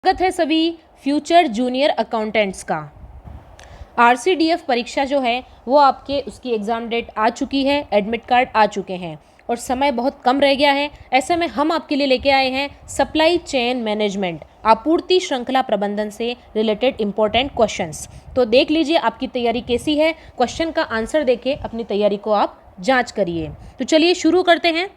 स्वागत है सभी फ्यूचर जूनियर अकाउंटेंट्स का। RCDF परीक्षा जो है वो आपके उसकी एग्ज़ाम डेट आ चुकी है, एडमिट कार्ड आ चुके हैं और समय बहुत कम रह गया है। ऐसे में हम आपके लिए लेके आए हैं सप्लाई चेन मैनेजमेंट, आपूर्ति श्रृंखला प्रबंधन से रिलेटेड इंपॉर्टेंट क्वेश्चंस। तो देख लीजिए आपकी तैयारी कैसी है, क्वेश्चन का आंसर देके अपनी तैयारी को आप जाँच करिए। तो चलिए शुरू करते हैं।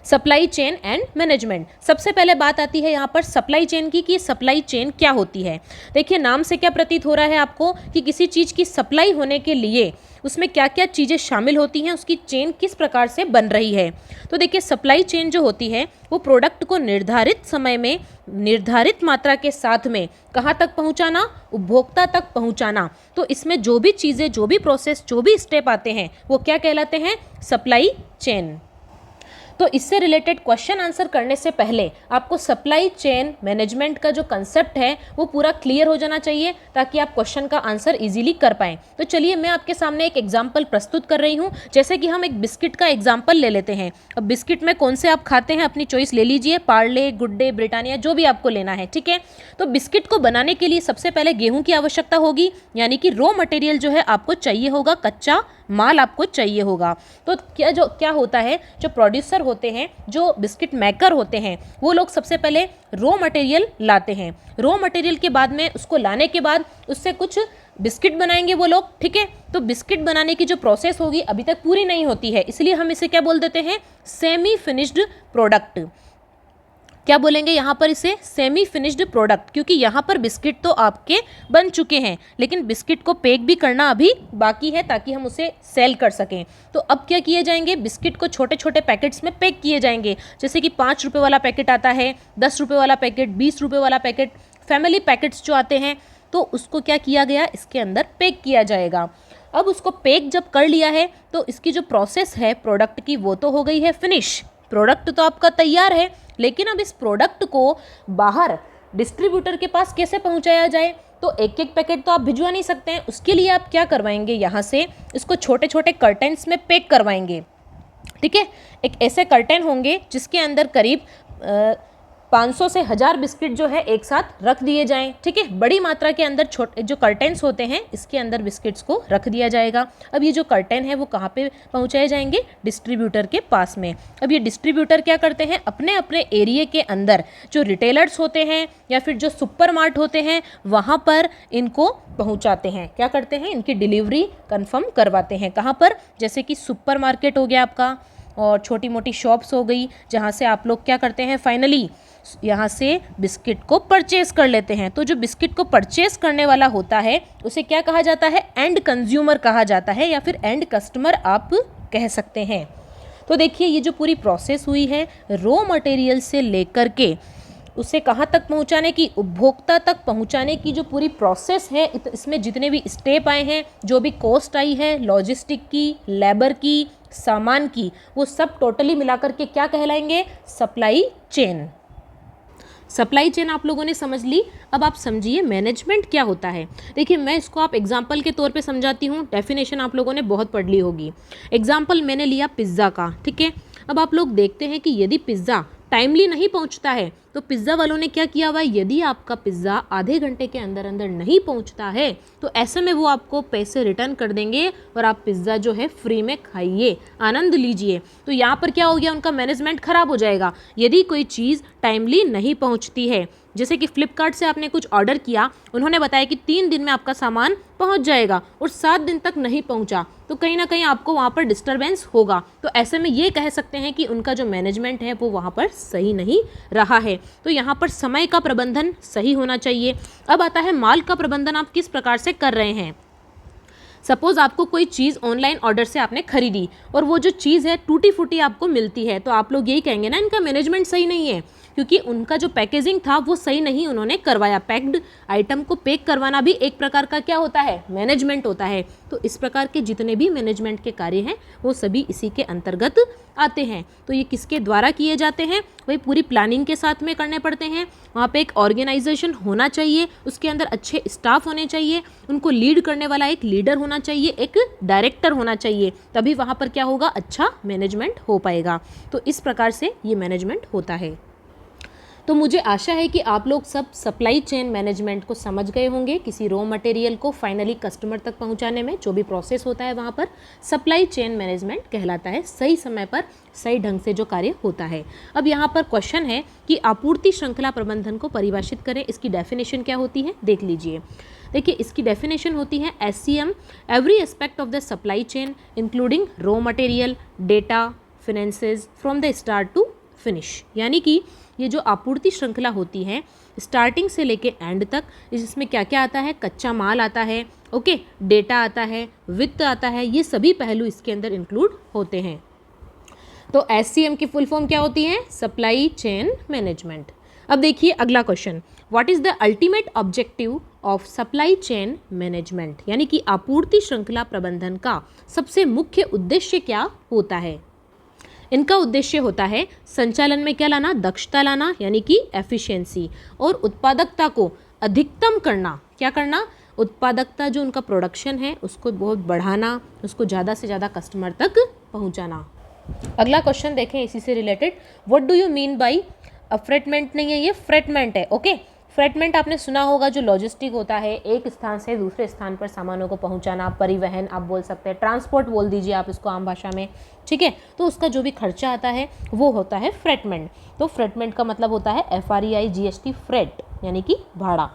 Supply chain and management. सबसे पहले बात आती है यहाँ पर सप्लाई चेन की कि सप्लाई चेन क्या होती है। देखिए नाम से क्या प्रतीत हो रहा है आपको कि किसी चीज़ की सप्लाई होने के लिए उसमें क्या क्या चीज़ें शामिल होती हैं, उसकी चेन किस प्रकार से बन रही है। तो देखिए सप्लाई चेन जो होती है वो प्रोडक्ट को निर्धारित समय में निर्धारित मात्रा के साथ में कहाँ तक पहुँचाना, उपभोक्ता तक पहुँचाना। तो इसमें जो भी चीज़ें, जो भी प्रोसेस, जो भी स्टेप आते हैं वो क्या कहलाते हैं, सप्लाई चेन। तो इससे रिलेटेड क्वेश्चन आंसर करने से पहले आपको सप्लाई चेन मैनेजमेंट का जो कंसेप्ट है वो पूरा क्लियर हो जाना चाहिए ताकि आप क्वेश्चन का आंसर इजीली कर पाएँ। तो चलिए मैं आपके सामने एक एग्जांपल प्रस्तुत कर रही हूँ। जैसे कि हम एक बिस्किट का एग्जांपल ले लेते हैं। अब बिस्किट में कौन से आप खाते हैं अपनी चॉइस ले लीजिए, पार्ले, गुड डे, ब्रिटानिया, जो भी आपको लेना है, ठीक है। तो बिस्किट को बनाने के लिए सबसे पहले गेहूँ की आवश्यकता होगी, यानी कि रॉ मटेरियल जो है आपको चाहिए होगा, कच्चा माल आपको चाहिए होगा। तो क्या होता है, जो प्रोड्यूसर होते हैं, जो बिस्किट मेकर होते हैं, वो लोग सबसे पहले रॉ मटेरियल लाते हैं। रॉ मटेरियल के बाद में उसको लाने के बाद उससे कुछ बिस्किट बनाएंगे वो लोग, ठीक है। तो बिस्किट बनाने की जो प्रोसेस होगी अभी तक पूरी नहीं होती है, इसलिए हम इसे क्या बोल देते हैं, सेमी फिनिश्ड प्रोडक्ट। क्या बोलेंगे यहाँ पर इसे, सेमी फिनिश्ड प्रोडक्ट, क्योंकि यहाँ पर बिस्किट तो आपके बन चुके हैं लेकिन बिस्किट को पैक भी करना अभी बाकी है ताकि हम उसे सेल कर सकें। तो अब क्या किए जाएंगे, बिस्किट को छोटे छोटे पैकेट्स में पैक किए जाएंगे। जैसे कि 5 रुपये वाला पैकेट आता है, 10 रुपये वाला पैकेट, 20 रुपये वाला पैकेट, फैमिली पैकेट्स जो आते हैं, तो उसको क्या किया गया, इसके अंदर पैक किया जाएगा। अब उसको पैक जब कर लिया है तो इसकी जो प्रोसेस है प्रोडक्ट की वो तो हो गई है फिनिश। प्रोडक्ट तो आपका तैयार है, लेकिन अब इस प्रोडक्ट को बाहर डिस्ट्रीब्यूटर के पास कैसे पहुंचाया जाए। तो एक एक पैकेट तो आप भिजवा नहीं सकते हैं, उसके लिए आप क्या करवाएंगे, यहाँ से इसको छोटे छोटे कर्टेन्स में पैक करवाएंगे, ठीक है। एक ऐसे कर्टेन होंगे जिसके अंदर करीब 500 से 1000 बिस्किट जो है एक साथ रख दिए जाएं, ठीक है। बड़ी मात्रा के अंदर छोटे जो कर्टेन्स होते हैं इसके अंदर बिस्किट्स को रख दिया जाएगा। अब ये जो कर्टेन है वो कहाँ पे पहुँचाए जाएंगे, डिस्ट्रीब्यूटर के पास में। अब ये डिस्ट्रीब्यूटर क्या करते हैं, अपने अपने एरिया के अंदर जो रिटेलर्स होते हैं या फिर जो सुपर मार्ट होते हैं वहाँ पर इनको पहुँचाते हैं। क्या करते हैं, इनकी डिलीवरी कन्फर्म करवाते हैं। कहाँ पर, जैसे कि सुपर मार्केट हो गया आपका और छोटी मोटी शॉप्स हो गई, जहाँ से आप लोग क्या करते हैं, फाइनली यहाँ से बिस्किट को परचेस कर लेते हैं। तो जो बिस्किट को परचेस करने वाला होता है उसे क्या कहा जाता है, एंड कंज्यूमर कहा जाता है या फिर एंड कस्टमर आप कह सकते हैं। तो देखिए ये जो पूरी प्रोसेस हुई है रॉ मटेरियल से लेकर के उसे कहाँ तक पहुँचाने की, उपभोक्ता तक पहुँचाने की जो पूरी प्रोसेस है, इसमें जितने भी स्टेप आए हैं, जो भी कॉस्ट आई है, लॉजिस्टिक की, लेबर की, सामान की, वो सब टोटली मिलाकर के क्या कहलाएंगे, सप्लाई चेन। सप्लाई चेन आप लोगों ने समझ ली। अब आप समझिए मैनेजमेंट क्या होता है। देखिए मैं इसको आप एग्जाम्पल के तौर पे समझाती हूँ। डेफिनेशन आप लोगों ने बहुत पढ़ ली होगी। एग्जाम्पल मैंने लिया पिज़्ज़ा का, ठीक है। अब आप लोग देखते हैं कि यदि पिज़्ज़ा टाइमली नहीं पहुंचता है तो पिज़्ज़ा वालों ने क्या किया हुआ है, यदि आपका पिज़्ज़ा आधे घंटे के अंदर अंदर नहीं पहुंचता है तो ऐसे में वो आपको पैसे रिटर्न कर देंगे और आप पिज़्ज़ा जो है फ्री में खाइए, आनंद लीजिए। तो यहाँ पर क्या हो गया, उनका मैनेजमेंट खराब हो जाएगा यदि कोई चीज़ टाइमली नहीं पहुँचती है। जैसे कि फ्लिपकार्ट से आपने कुछ ऑर्डर किया, उन्होंने बताया कि 3 दिन में आपका सामान पहुंच जाएगा और 7 दिन तक नहीं पहुंचा, तो कहीं ना कहीं आपको वहां पर डिस्टरबेंस होगा। तो ऐसे में ये कह सकते हैं कि उनका जो मैनेजमेंट है वो वहां पर सही नहीं रहा है। तो यहाँ पर समय का प्रबंधन सही होना चाहिए। अब आता है माल का प्रबंधन आप किस प्रकार से कर रहे हैं। सपोज़ आपको कोई चीज़ ऑनलाइन ऑर्डर से आपने खरीदी और वो जो चीज़ है टूटी फूटी आपको मिलती है, तो आप लोग यही कहेंगे ना, इनका मैनेजमेंट सही नहीं है, क्योंकि उनका जो पैकेजिंग था वो सही नहीं उन्होंने करवाया। पैक्ड आइटम को पैक करवाना भी एक प्रकार का क्या होता है, मैनेजमेंट होता है। तो इस प्रकार के जितने भी मैनेजमेंट के कार्य हैं वो सभी इसी के अंतर्गत आते हैं। तो ये किसके द्वारा किए जाते हैं, वही पूरी प्लानिंग के साथ में करने पड़ते हैं। वहाँ पे एक ऑर्गेनाइजेशन होना चाहिए, उसके अंदर अच्छे स्टाफ होने चाहिए, उनको लीड करने वाला एक लीडर होना चाहिए, एक डायरेक्टर होना चाहिए, तभी वहाँ पर क्या होगा, अच्छा मैनेजमेंट हो पाएगा। तो इस प्रकार से ये मैनेजमेंट होता है। तो मुझे आशा है कि आप लोग सब सप्लाई चेन मैनेजमेंट को समझ गए होंगे। किसी रॉ मटेरियल को फाइनली कस्टमर तक पहुंचाने में जो भी प्रोसेस होता है वहाँ पर सप्लाई चेन मैनेजमेंट कहलाता है। सही समय पर सही ढंग से जो कार्य होता है। अब यहाँ पर क्वेश्चन है कि आपूर्ति श्रृंखला प्रबंधन को परिभाषित करें। इसकी डेफिनेशन क्या होती है, देख लीजिए। देखिए, इसकी डेफिनेशन होती है SCM, every aspect of the supply chain including raw material, data, finances from the start to finish. यानी कि ये जो आपूर्ति श्रृंखला होती है स्टार्टिंग से लेके एंड तक, इसमें क्या क्या आता है, कच्चा माल आता है, ओके, डेटा आता है, वित्त आता है, ये सभी पहलू इसके अंदर इंक्लूड होते हैं। तो SCM की फुल फॉर्म क्या होती है, सप्लाई चेन मैनेजमेंट। अब देखिए अगला question, what is the ultimate objective of supply chain management, यानी कि आपूर्ति श्रृंखला प्रबंधन का सबसे मुख्य उद्देश्य क्या होता है। इनका उद्देश्य होता है संचालन में क्या लाना, दक्षता लाना, यानी कि एफिशिएंसी, और उत्पादकता को अधिकतम करना। क्या करना, उत्पादकता जो उनका प्रोडक्शन है उसको बहुत बढ़ाना, उसको ज़्यादा से ज़्यादा कस्टमर तक पहुंचाना। अगला क्वेश्चन देखें इसी से related, what do you mean by, फ्रेटमेंट नहीं है, ये फ्रेटमेंट है, ओके। फ्रेटमेंट आपने सुना होगा, जो लॉजिस्टिक होता है, एक स्थान से दूसरे स्थान पर सामानों को पहुंचाना, परिवहन आप बोल सकते हैं, ट्रांसपोर्ट बोल दीजिए आप इसको आम भाषा में, ठीक है। तो उसका जो भी खर्चा आता है वो होता है फ्रेटमेंट। तो फ्रेटमेंट का मतलब होता है FREIGST, फ्रेट, यानी कि भाड़ा।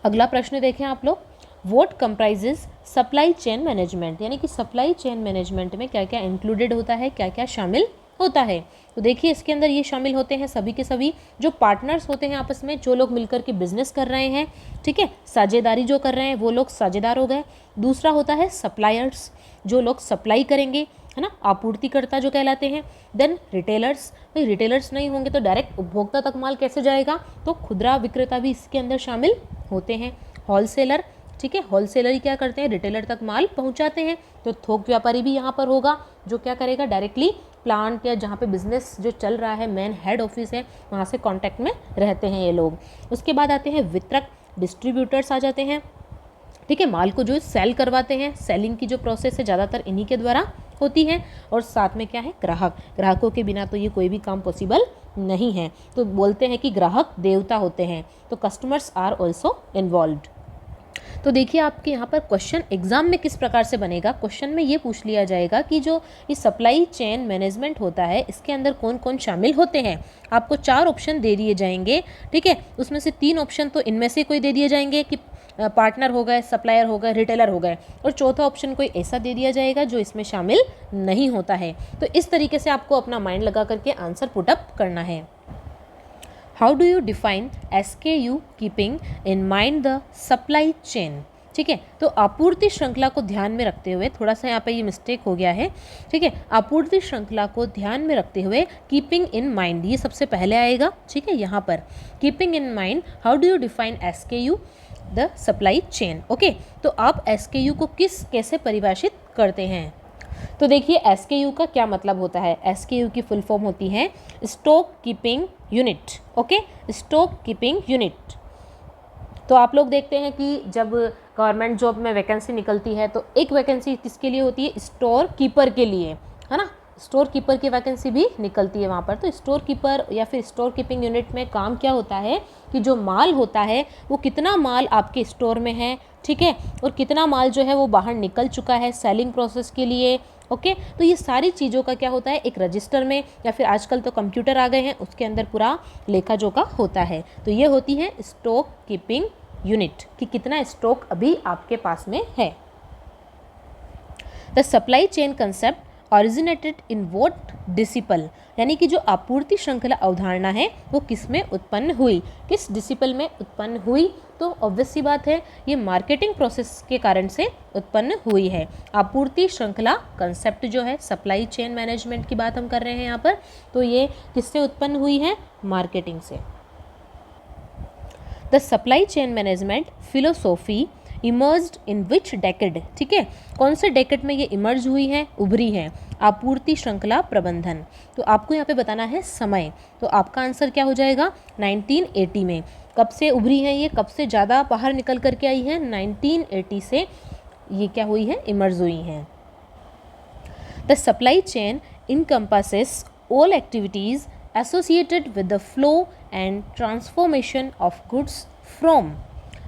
अगला प्रश्न देखें आप लोग, what comprises supply chain management, यानी कि सप्लाई चेन मैनेजमेंट में क्या क्या इंक्लूडेड होता है, क्या क्या शामिल होता है। तो देखिए इसके अंदर ये शामिल होते हैं सभी के सभी जो पार्टनर्स होते हैं आपस में, जो लोग मिलकर के बिजनेस कर रहे हैं, ठीक है, साझेदारी जो कर रहे हैं वो लोग साझेदार हो गए। दूसरा होता है सप्लायर्स, जो लोग सप्लाई करेंगे, है ना, आपूर्तिकर्ता जो कहलाते हैं। देन रिटेलर्स, भाई रिटेलर्स नहीं होंगे तो डायरेक्ट उपभोक्ता तक माल कैसे जाएगा, तो खुदरा विक्रेता भी इसके अंदर शामिल होते हैं। होलसेलर, ठीक है, होलसेलर ही क्या करते हैं, रिटेलर तक माल पहुंचाते हैं। तो थोक व्यापारी भी यहाँ पर होगा, जो क्या करेगा, डायरेक्टली प्लांट या जहाँ पे बिजनेस जो चल रहा है, मेन हेड ऑफिस है, वहाँ से कांटेक्ट में रहते हैं ये लोग। उसके बाद आते हैं वितरक, डिस्ट्रीब्यूटर्स आ जाते हैं, ठीक है, माल को जो सेल करवाते हैं, सेलिंग की जो प्रोसेस है ज़्यादातर इन्हीं के द्वारा होती है। और साथ में क्या है, ग्राहक, ग्राहकों के बिना तो ये कोई भी काम पॉसिबल नहीं है। तो बोलते हैं कि ग्राहक देवता होते हैं, तो कस्टमर्स आर ऑल्सो इन्वॉल्व्ड। तो देखिए आपके यहाँ पर क्वेश्चन एग्जाम में किस प्रकार से बनेगा, क्वेश्चन में ये पूछ लिया जाएगा कि जो ये सप्लाई चेन मैनेजमेंट होता है इसके अंदर कौन कौन शामिल होते हैं। आपको 4 ऑप्शन दे दिए जाएंगे, ठीक है, उसमें से 3 ऑप्शन तो इनमें से कोई दे दिए जाएंगे कि पार्टनर हो गए, सप्लायर हो गए, रिटेलर हो गए, और चौथा ऑप्शन कोई ऐसा दे दिया जाएगा जो इसमें शामिल नहीं होता है। तो इस तरीके से आपको अपना माइंड लगा करके आंसर पुटअप करना है। How do you define SKU keeping in mind the supply chain, ठीक है। तो आपूर्ति श्रृंखला को ध्यान में रखते हुए, थोड़ा सा यहाँ पे ये मिस्टेक हो गया है, ठीक है, आपूर्ति श्रृंखला को ध्यान में रखते हुए कीपिंग इन माइंड ये सबसे पहले आएगा, ठीक है। यहाँ पर keeping in mind, how do you define SKU the supply chain, okay. तो आप SKU को कैसे परिभाषित करते हैं। तो देखिए SKU का क्या मतलब होता है, SKU की फुल फॉर्म होती है stock keeping unit, okay, stock keeping unit. तो आप लोग देखते हैं कि जब गवर्नमेंट जॉब में वैकेंसी निकलती है तो एक वैकेंसी किसके लिए होती है, स्टोर कीपर के लिए, है ना, स्टोर कीपर की वैकेंसी भी निकलती है वहाँ पर। तो स्टोर कीपर या फिर स्टोर कीपिंग यूनिट में काम क्या होता है कि जो माल होता है वो कितना माल आपके स्टोर में है, ठीक है, और कितना माल जो है वो बाहर निकल चुका है सेलिंग प्रोसेस के लिए, ओके। तो ये सारी चीज़ों का क्या होता है, एक रजिस्टर में या फिर आजकल तो कंप्यूटर आ गए हैं उसके अंदर पूरा लेखा जोखा होता है। तो ये होती है स्टॉक कीपिंग यूनिट कि कितना स्टॉक अभी आपके पास में है। The supply chain concept originated in what disciple, यानी कि जो आपूर्ति श्रृंखला अवधारणा है वो किस में उत्पन्न हुई, किस डिसिपल में उत्पन्न हुई। तो ऑब्वियस सी बात है ये मार्केटिंग प्रोसेस के कारण से उत्पन्न हुई है। आपूर्ति श्रृंखला कंसेप्ट जो है, सप्लाई चेन मैनेजमेंट की बात हम कर रहे हैं यहाँ पर, तो ये किससे उत्पन्न हुई है, मार्केटिंग से। The supply chain management philosophy emerged in which decade, ठीक है, कौन से डेकेड में ये इमर्ज हुई है, उभरी है, आपूर्ति श्रृंखला प्रबंधन। तो आपको यहाँ पे बताना है समय, तो आपका आंसर क्या हो जाएगा, 1980 में। कब से उभरी है ये, कब से ज़्यादा बाहर निकल करके आई है, 1980 से ये क्या हुई है, इमर्ज हुई है। The supply chain encompasses all activities associated with the flow and transformation of goods from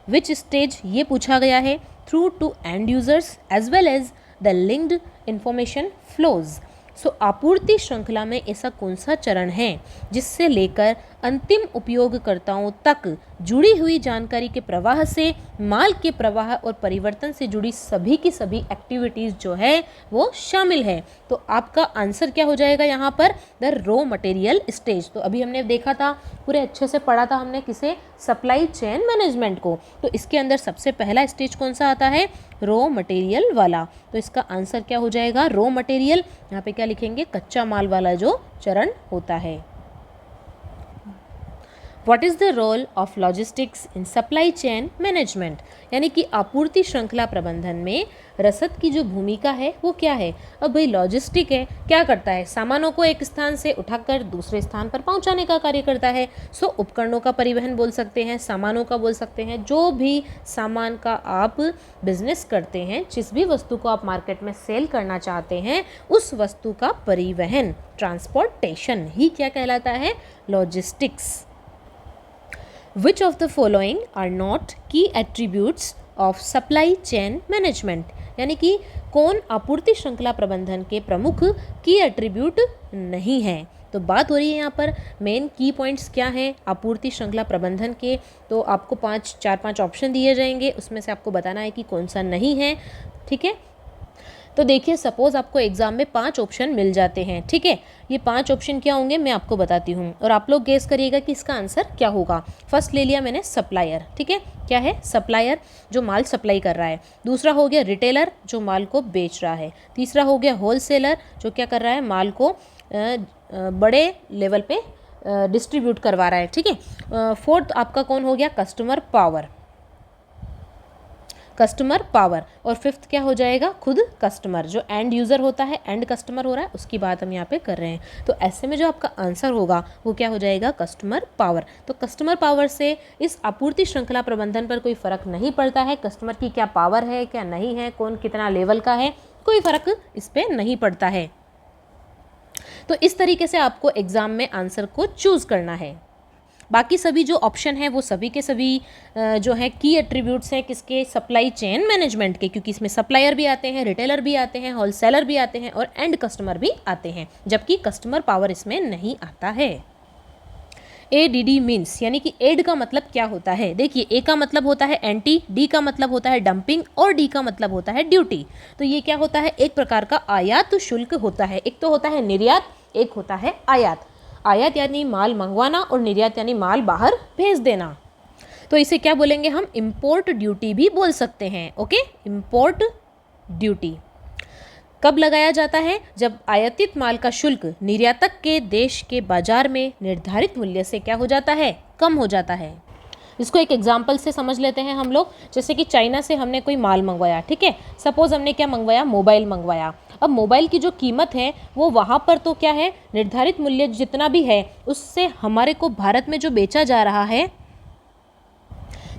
which stage, ये पूछा गया है, through to end users as well as the linked information flows. So आपूर्ति श्रृंखला में ऐसा कौन सा चरण है जिससे लेकर अंतिम उपयोगकर्ताओं तक जुड़ी हुई जानकारी के प्रवाह से माल के प्रवाह और परिवर्तन से जुड़ी सभी की सभी एक्टिविटीज़ जो है वो शामिल है। तो आपका आंसर क्या हो जाएगा यहाँ पर, द रॉ मटेरियल स्टेज। तो अभी हमने देखा था, पूरे अच्छे से पढ़ा था हमने किसे, सप्लाई चेन मैनेजमेंट को। तो इसके अंदर सबसे पहला स्टेज कौन सा आता है, रॉ मटेरियल वाला। तो इसका आंसर क्या हो जाएगा, रॉ मटेरियल। यहाँ पे क्या लिखेंगे, कच्चा माल वाला जो चरण होता है। What is the role of logistics in supply chain management, यानी कि आपूर्ति श्रृंखला प्रबंधन में रसद की जो भूमिका है वो क्या है। अब भाई लॉजिस्टिक है, क्या करता है, सामानों को एक स्थान से उठाकर दूसरे स्थान पर पहुंचाने का कार्य करता है। सो उपकरणों का परिवहन बोल सकते हैं, सामानों का बोल सकते हैं, जो भी सामान का आप बिजनेस करते हैं, जिस भी वस्तु को आप मार्केट में सेल करना चाहते हैं, उस वस्तु का परिवहन, ट्रांसपोर्टेशन ही क्या कहलाता है, logistics. Which of the following are not key attributes of supply chain management, यानी कि कौन आपूर्ति श्रृंखला प्रबंधन के प्रमुख की एट्रीब्यूट नहीं है। तो बात हो रही है यहाँ पर मेन की पॉइंट्स क्या हैं आपूर्ति श्रृंखला प्रबंधन के। तो आपको 4-5 ऑप्शन दिए जाएंगे, उसमें से आपको बताना है कि कौन सा नहीं है, ठीक है। तो देखिए, सपोज आपको एग्जाम में 5 ऑप्शन मिल जाते हैं, ठीक है। ये 5 ऑप्शन क्या होंगे मैं आपको बताती हूँ और आप लोग गेस करिएगा कि इसका आंसर क्या होगा। फर्स्ट ले लिया मैंने सप्लायर, ठीक है, क्या है, सप्लायर जो माल सप्लाई कर रहा है। दूसरा हो गया रिटेलर जो माल को बेच रहा है। तीसरा हो गया होलसेलर जो क्या कर रहा है, माल को बड़े लेवल पे डिस्ट्रीब्यूट करवा रहा है, ठीक है। फोर्थ आपका कौन हो गया, कस्टमर पावर, कस्टमर पावर। और फिफ्थ क्या हो जाएगा, खुद कस्टमर जो एंड यूज़र होता है, एंड कस्टमर हो रहा है, उसकी बात हम यहाँ पे कर रहे हैं। तो ऐसे में जो आपका आंसर होगा वो क्या हो जाएगा, कस्टमर पावर। तो कस्टमर पावर से इस आपूर्ति श्रृंखला प्रबंधन पर कोई फ़र्क नहीं पड़ता है, कस्टमर की क्या पावर है क्या नहीं है, कौन कितना लेवल का है, कोई फ़र्क इस पर नहीं पड़ता है। तो इस तरीके से आपको एग्ज़ाम में आंसर को चूज़ करना है। बाकी सभी जो ऑप्शन है वो सभी के सभी जो है की एट्रीब्यूट्स हैं किसके, सप्लाई चेन मैनेजमेंट के, क्योंकि इसमें सप्लायर भी आते हैं, रिटेलर भी आते हैं, होलसेलर भी आते हैं और एंड कस्टमर भी आते हैं, जबकि कस्टमर पावर इसमें नहीं आता है। ADD मीन्स, यानी कि एड का मतलब क्या होता है। देखिए, ए का मतलब होता है एंटी, डी का मतलब होता है डंपिंग और डी का मतलब होता है ड्यूटी। तो ये क्या होता है, एक प्रकार का आयात शुल्क होता है। एक तो होता है निर्यात, एक होता है आयात। आयात यानी माल मंगवाना और निर्यात यानी माल बाहर भेज देना। तो इसे क्या बोलेंगे हम, इंपोर्ट ड्यूटी भी बोल सकते हैं। ओके, इंपोर्ट ड्यूटी कब लगाया जाता है, जब आयातित माल का शुल्क निर्यातक के देश के बाजार में निर्धारित मूल्य से क्या हो जाता है, कम हो जाता है। इसको एक एग्जाम्पल से समझ लेते हैं हम लोग। जैसे कि चाइना से हमने कोई माल मंगवाया, ठीक है, सपोज हमने क्या मंगवाया, मोबाइल मंगवाया। अब मोबाइल की जो कीमत है वो वहाँ पर तो क्या है, निर्धारित मूल्य जितना भी है उससे हमारे को भारत में जो बेचा जा रहा है,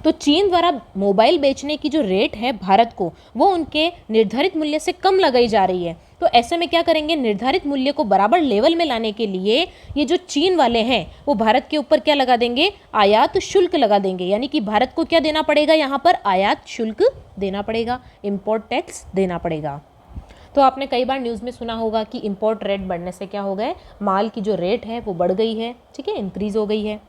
तो चीन द्वारा मोबाइल बेचने की जो रेट है भारत को, वो उनके निर्धारित मूल्य से कम लगाई जा रही है। तो ऐसे में क्या करेंगे, निर्धारित मूल्य को बराबर लेवल में लाने के लिए ये जो चीन वाले हैं वो भारत के ऊपर क्या लगा देंगे, आयात शुल्क लगा देंगे। यानी कि भारत को क्या देना पड़ेगा, यहाँ पर आयात शुल्क देना पड़ेगा, इम्पोर्ट टैक्स देना पड़ेगा। तो आपने कई बार न्यूज़ में सुना होगा कि इम्पोर्ट रेट बढ़ने से क्या हो गया, माल की जो रेट है वो बढ़ गई है, ठीक है, इंक्रीज हो गई है।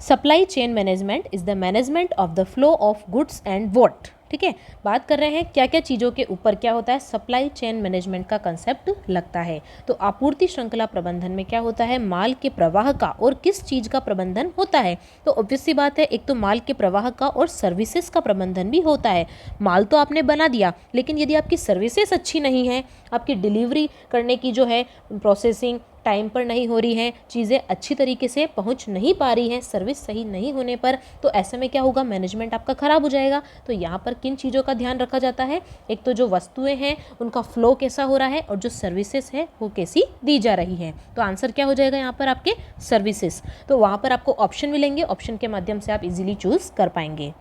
Supply chain management is the management of the flow of goods and what, ठीक है। बात कर रहे हैं क्या क्या चीज़ों के ऊपर क्या होता है, सप्लाई चेन मैनेजमेंट का कंसेप्ट लगता है। तो आपूर्ति श्रृंखला प्रबंधन में क्या होता है, माल के प्रवाह का और किस चीज़ का प्रबंधन होता है। तो ऑब्वियस सी बात है, एक तो माल के प्रवाह का और सर्विसेज का प्रबंधन भी होता है। माल तो आपने बना दिया, लेकिन यदि आपकी सर्विसेज अच्छी नहीं है, आपकी डिलीवरी करने की जो है प्रोसेसिंग टाइम पर नहीं हो रही हैं, चीज़ें अच्छी तरीके से पहुंच नहीं पा रही हैं, सर्विस सही नहीं होने पर, तो ऐसे में क्या होगा, मैनेजमेंट आपका ख़राब हो जाएगा। तो यहाँ पर किन चीज़ों का ध्यान रखा जाता है, एक तो जो वस्तुएं हैं उनका फ्लो कैसा हो रहा है और जो सर्विसेज है वो कैसी दी जा रही हैं। तो आंसर क्या हो जाएगा यहाँ पर आपके सर्विसेज। तो वहाँ पर आपको ऑप्शन मिलेंगे, ऑप्शन के माध्यम से आप इजीली चूज़ कर पाएंगे।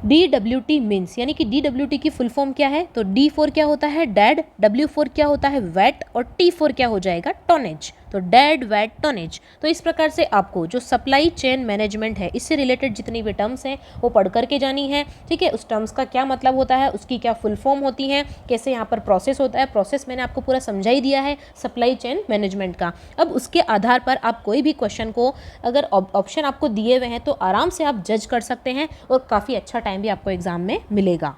DWT मीन्स, यानी कि DWT की फुल फॉर्म क्या है, तो D4 क्या होता है, डैड, W4 क्या होता है, वैट और T4 क्या हो जाएगा, टोनेज। तो डेड वेट टोनेज। तो इस प्रकार से आपको जो सप्लाई चेन मैनेजमेंट है इससे रिलेटेड जितनी भी टर्म्स हैं वो पढ़ करके जानी है, ठीक है। उस टर्म्स का क्या मतलब होता है, उसकी क्या फुल फॉर्म होती है, कैसे यहाँ पर प्रोसेस होता है, प्रोसेस मैंने आपको पूरा समझा ही दिया है सप्लाई चेन मैनेजमेंट का। अब उसके आधार पर आप कोई भी क्वेश्चन को, अगर ऑप्शन आपको दिए हुए हैं तो आराम से आप जज कर सकते हैं और काफ़ी अच्छा टाइम भी आपको एग्जाम में मिलेगा।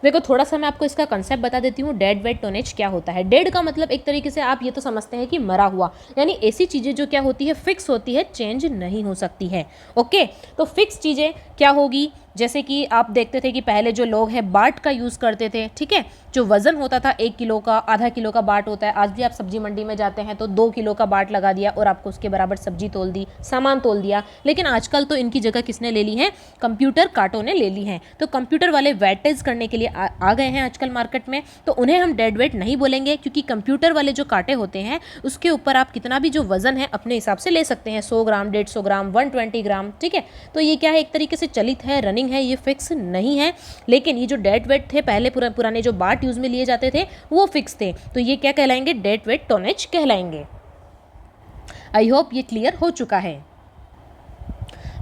देखो थोड़ा सा मैं आपको इसका कंसेप्ट बता देती हूँ, डेड वेट टोनेज क्या होता है। डेड का मतलब एक तरीके से आप ये तो समझते हैं कि मरा हुआ, यानी ऐसी चीज़ें जो क्या होती है, फिक्स होती है, चेंज नहीं हो सकती है। ओके, तो फिक्स चीज़ें क्या होगी, जैसे कि आप देखते थे कि पहले जो लोग हैं बाट का यूज़ करते थे, ठीक है। जो वज़न होता था 1 किलो का, आधा किलो का बाट होता है। आज भी आप सब्जी मंडी में जाते हैं तो 2 किलो का बाट लगा दिया और आपको उसके बराबर सब्जी तोल दी, सामान तोल दिया। लेकिन आजकल तो इनकी जगह किसने ले ली है, कंप्यूटर कांटों ने ले ली हैं। तो कंप्यूटर वाले वेटेज करने के लिए आ गए हैं आजकल मार्केट में, तो उन्हें हम डेड वेट नहीं बोलेंगे, क्योंकि कंप्यूटर वाले जो कांटे होते हैं उसके ऊपर आप कितना भी जो वज़न है अपने हिसाब से ले सकते हैं, 100 ग्राम, 150 ग्राम, 120 ग्राम, ठीक है। तो ये क्या है, एक तरीके से चलित है, रनिंग है, ये फिक्स नहीं है। लेकिन ये जो डेड वेट थे पहले, पुराने जो बाट यूज़ में लिए जाते थे वो फिक्स थे, तो ये क्या कहलाएंगे, डेड वेट टोनेज कहलाएंगे। आई होप ये क्लियर हो चुका है।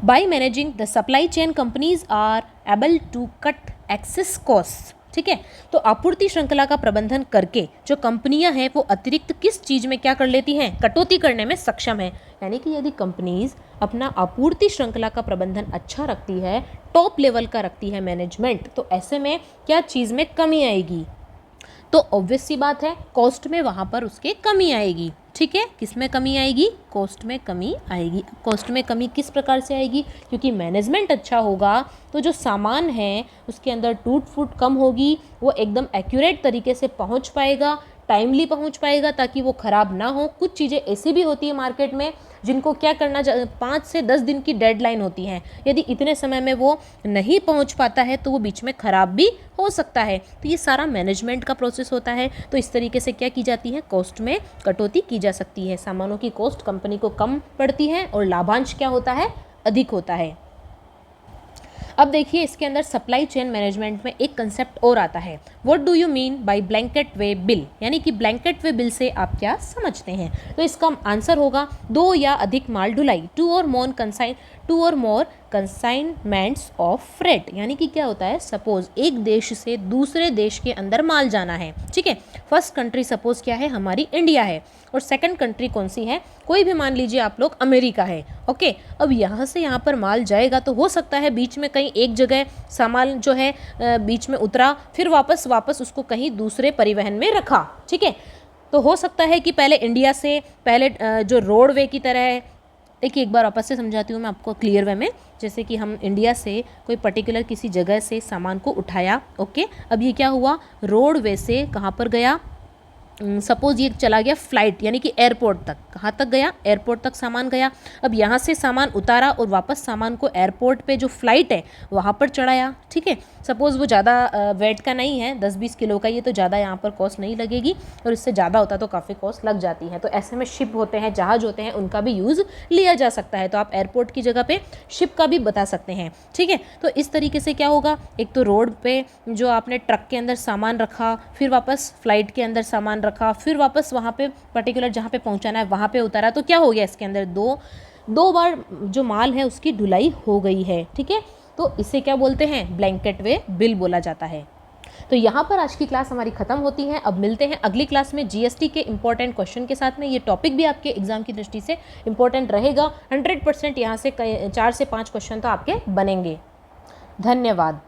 By managing the supply chain companies are able to cut excess cost, ठीक है। तो आपूर्ति श्रृंखला का प्रबंधन करके जो कंपनियां हैं वो अतिरिक्त किस चीज़ में क्या कर लेती हैं, कटौती करने में सक्षम है। यानी कि यदि कंपनीज अपना आपूर्ति श्रृंखला का प्रबंधन अच्छा रखती है, टॉप लेवल का रखती है मैनेजमेंट, तो ऐसे में क्या चीज़ में कमी आएगी, तो ऑब्वियस सी बात है कॉस्ट में वहाँ पर उसके कमी आएगी, ठीक है। किस में कमी आएगी, कॉस्ट में कमी आएगी। कॉस्ट में कमी किस प्रकार से आएगी, क्योंकि मैनेजमेंट अच्छा होगा तो जो सामान है उसके अंदर टूट फूट कम होगी, वो एकदम एक्यूरेट तरीके से पहुंच पाएगा, टाइमली पहुंच पाएगा, ताकि वो ख़राब ना हो। कुछ चीज़ें ऐसी भी होती है मार्केट में जिनको क्या करना, 5 से 10 दिन की डेडलाइन होती है, यदि इतने समय में वो नहीं पहुंच पाता है तो वो बीच में ख़राब भी हो सकता है। तो ये सारा मैनेजमेंट का प्रोसेस होता है। तो इस तरीके से क्या की जाती है, कॉस्ट में कटौती की जा सकती है। सामानों की कॉस्ट कंपनी को कम पड़ती है और लाभांश क्या होता है, अधिक होता है। अब देखिए इसके अंदर सप्लाई चेन मैनेजमेंट में एक कंसेप्ट और आता है, what do you mean by blanket way bill, यानी कि ब्लैंकेट वे बिल से आप क्या समझते हैं। तो इसका आंसर होगा 2 या अधिक माल ढुलाई, 2 और मोर कंसाइनमेंट्स ऑफ फ्रेट, यानी कि क्या होता है, सपोज एक देश से दूसरे देश के अंदर माल जाना है, ठीक है। फर्स्ट कंट्री सपोज क्या है, हमारी इंडिया है, और सेकंड कंट्री कौन सी है, कोई भी मान लीजिए आप लोग अमेरिका है, ओके। अब यहाँ से यहाँ पर माल जाएगा तो हो सकता है बीच में कहीं एक जगह सामान जो है बीच में उतरा, फिर वापस उसको कहीं दूसरे परिवहन में रखा, ठीक है। तो हो सकता है कि पहले इंडिया से पहले जो रोडवे की तरह है, देखिए एक बार वापस से समझाती हूँ मैं आपको क्लियर वे में। जैसे कि हम इंडिया से कोई पर्टिकुलर किसी जगह से सामान को उठाया, ओके। अब ये क्या हुआ, रोडवे से कहाँ पर गया, सपोज ये चला गया फ्लाइट, यानी कि एयरपोर्ट तक, कहाँ तक गया, एयरपोर्ट तक सामान गया। अब यहाँ से सामान उतारा और वापस सामान को एयरपोर्ट पे जो फ्लाइट है वहाँ पर चढ़ाया, ठीक है। सपोज़ वो ज़्यादा वेट का नहीं है, 10-20 किलो का, ये तो ज़्यादा यहाँ पर कॉस्ट नहीं लगेगी, और इससे ज़्यादा होता तो काफ़ी कॉस्ट लग जाती है। तो ऐसे में शिप होते हैं, जहाज़ होते हैं, उनका भी यूज़ लिया जा सकता है। तो आप एयरपोर्ट की जगह पे शिप का भी बता सकते हैं, ठीक है। तो इस तरीके से क्या होगा, एक तो रोड पे जो आपने ट्रक के अंदर सामान रखा, फिर वापस फ्लाइट के अंदर सामान रखा, फिर वापस वहाँ पे पर्टिकुलर जहाँ पे पहुँचाना है वहाँ पे उतारा, तो क्या हो गया, इसके अंदर दो बार जो माल है उसकी ढुलाई हो गई है, ठीक है। तो इसे क्या बोलते हैं, ब्लैंकेट वे बिल बोला जाता है। तो यहाँ पर आज की क्लास हमारी खत्म होती है। अब मिलते हैं अगली क्लास में जीएसटी के इंपॉर्टेंट क्वेश्चन के साथ में। ये टॉपिक भी आपके एग्जाम की दृष्टि से इंपॉर्टेंट रहेगा। 100% यहाँ से 4 से 5 क्वेश्चन तो आपके बनेंगे। धन्यवाद।